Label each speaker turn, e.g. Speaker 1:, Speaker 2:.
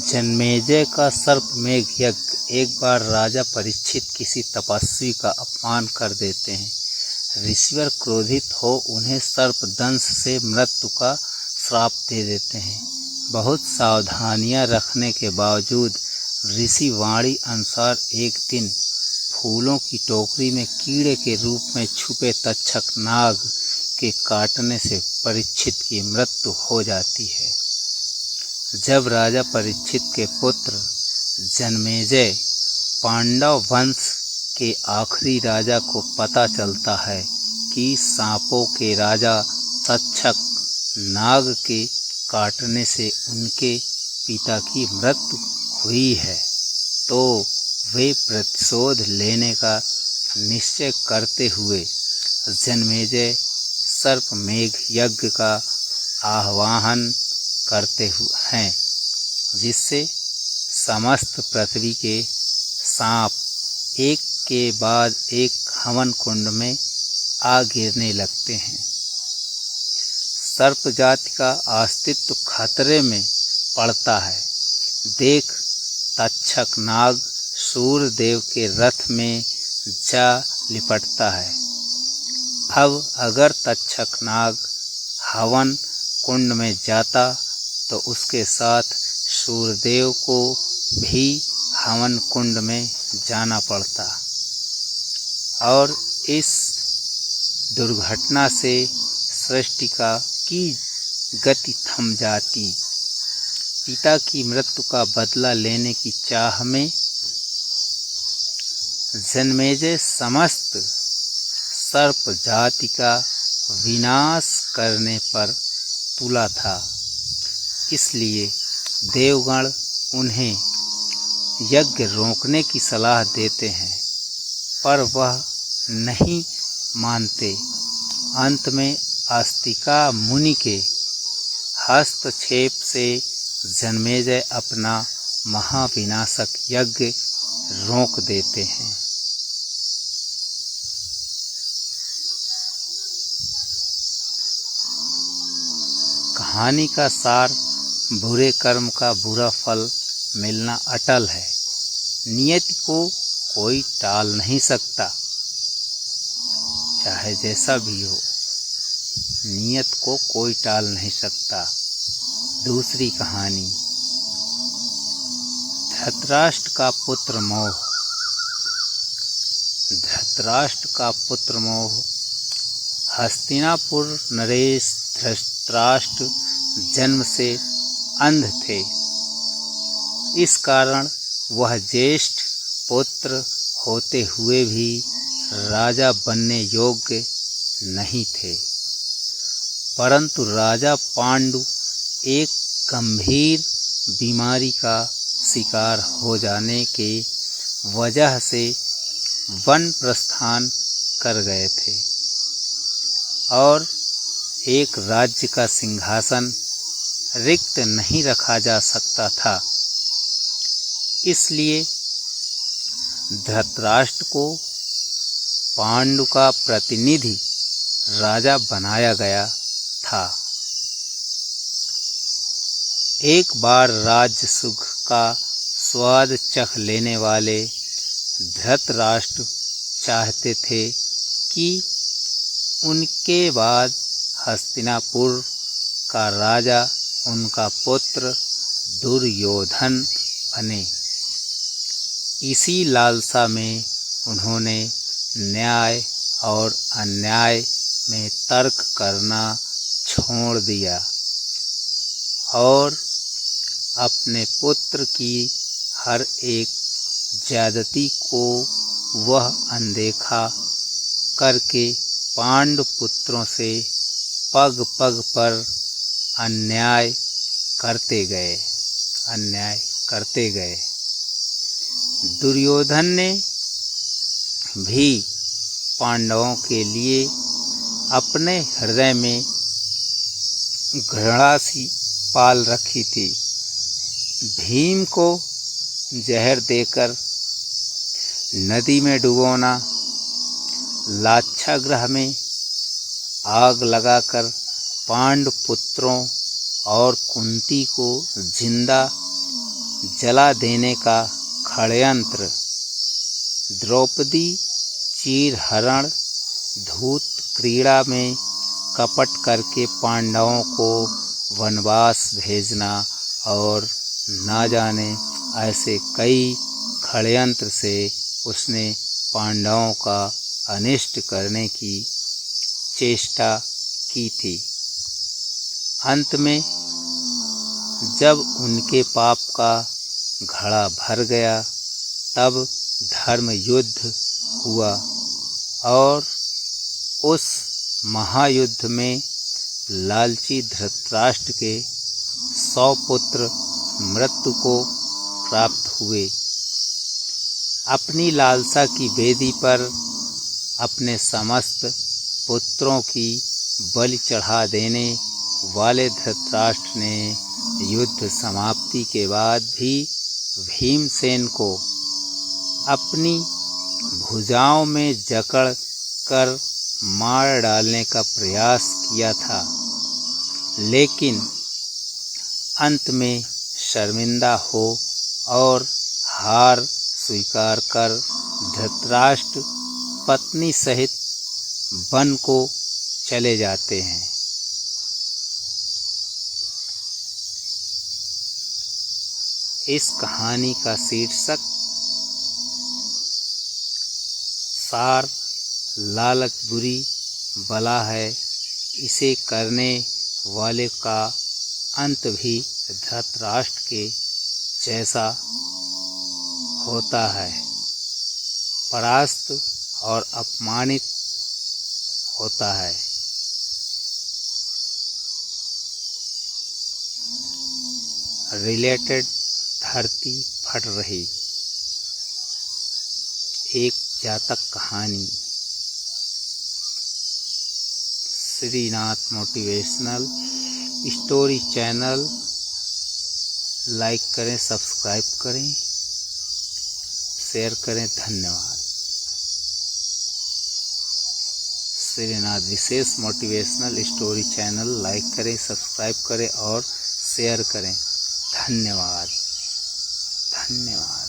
Speaker 1: जन्मेजय का सर्पमेघ यज्ञ। एक बार राजा परीक्षित किसी तपस्वी का अपमान कर देते हैं। ऋषिवर क्रोधित हो उन्हें सर्पदंश से मृत्यु का श्राप दे देते हैं। बहुत सावधानियां रखने के बावजूद ऋषि वाणी अनुसार एक दिन फूलों की टोकरी में कीड़े के रूप में छुपे तक्षक नाग के काटने से परीक्षित की मृत्यु हो जाती है। जब राजा परीक्षित के पुत्र जन्मेजय पांडव वंश के आखिरी राजा को पता चलता है कि सांपों के राजा तक्षक नाग के काटने से उनके पिता की मृत्यु हुई है, तो वे प्रतिशोध लेने का निश्चय करते हुए जन्मेजय सर्पमेघ यज्ञ का आह्वान करते हैं, जिससे समस्त पृथ्वी के सांप एक के बाद एक हवन कुंड में आ गिरने लगते हैं। सर्प जाति का अस्तित्व खतरे में पड़ता है। देख तक्षक नाग सूर्यदेव के रथ में जा लिपटता है। अब अगर तक्षक नाग हवन कुंड में जाता तो उसके साथ सूर्यदेव को भी हवन कुंड में जाना पड़ता और इस दुर्घटना से सृष्टि की गति थम जाती। पिता की मृत्यु का बदला लेने की चाह में जन्मेजय समस्त सर्प जाति का विनाश करने पर तुला था। इसलिए देवगण उन्हें यज्ञ रोकने की सलाह देते हैं, पर वह नहीं मानते। अंत में आस्तिका मुनि के हस्तक्षेप से जन्मेजय अपना महाविनाशक यज्ञ रोक देते हैं। कहानी का सार: बुरे कर्म का बुरा फल मिलना अटल है। नियति को कोई टाल नहीं सकता, चाहे जैसा भी हो, नियत को कोई टाल नहीं सकता। दूसरी कहानी: धृतराष्ट्र का पुत्र मोह। धृतराष्ट्र का पुत्र मोह। हस्तिनापुर नरेश धृतराष्ट्र जन्म से अंध थे। इस कारण वह ज्येष्ठ पुत्र होते हुए भी राजा बनने योग्य नहीं थे। परंतु राजा पांडु एक गंभीर बीमारी का शिकार हो जाने के वजह से वन प्रस्थान कर गए थे और एक राज्य का सिंहासन रिक्त नहीं रखा जा सकता था। इसलिए धृतराष्ट्र को पांडु का प्रतिनिधि राजा बनाया गया था। एक बार राज्य सुख का स्वाद चख लेने वाले धृतराष्ट्र चाहते थे कि उनके बाद हस्तिनापुर का राजा उनका पुत्र दुर्योधन बने। इसी लालसा में उन्होंने न्याय और अन्याय में तर्क करना छोड़ दिया और अपने पुत्र की हर एक ज्यादती को वह अनदेखा करके पांडु पुत्रों से पग पग पर अन्याय करते गए। दुर्योधन ने भी पांडवों के लिए अपने हृदय में घृणा सी पाल रखी थी। भीम को जहर देकर नदी में डुबोना, लाक्षागृह में आग लगाकर पांडु पुत्रों और कुंती को जिंदा जला देने का षड्यंत्र। द्रौपदी चीरहरण धूत क्रीड़ा में कपट करके पांडवों को वनवास भेजना और ना जाने ऐसे कई षड्यंत्र से उसने पांडवों का अनिष्ट करने की चेष्टा की थी। अंत में जब उनके पाप का घड़ा भर गया तब धर्म युद्ध हुआ और उस महायुद्ध में लालची धृतराष्ट्र के 100 पुत्र मृत्यु को प्राप्त हुए। अपनी लालसा की वेदी पर अपने समस्त पुत्रों की बलि चढ़ा देने वाले धृतराष्ट्र ने युद्ध समाप्ति के बाद भी भीमसेन को अपनी भुजाओं में जकड़ कर मार डालने का प्रयास किया था, लेकिन अंत में शर्मिंदा हो और हार स्वीकार कर धृतराष्ट्र पत्नी सहित वन को चले जाते हैं। इस कहानी का शीर्षक सार लालच बुरी बला है। इसे करने वाले का अंत भी धृतराष्ट्र के जैसा होता है, परास्त और अपमानित होता है। रिलेटेड धरती फट रही। एक जातक कहानी। Shrinath motivational story channel like करें, सब्सक्राइब करें, शेयर करें। धन्यवाद। श्रीनाथ विशेष मोटिवेशनल स्टोरी चैनल लाइक करें, सब्सक्राइब करें और शेयर करें। धन्यवाद। धन्यवाद।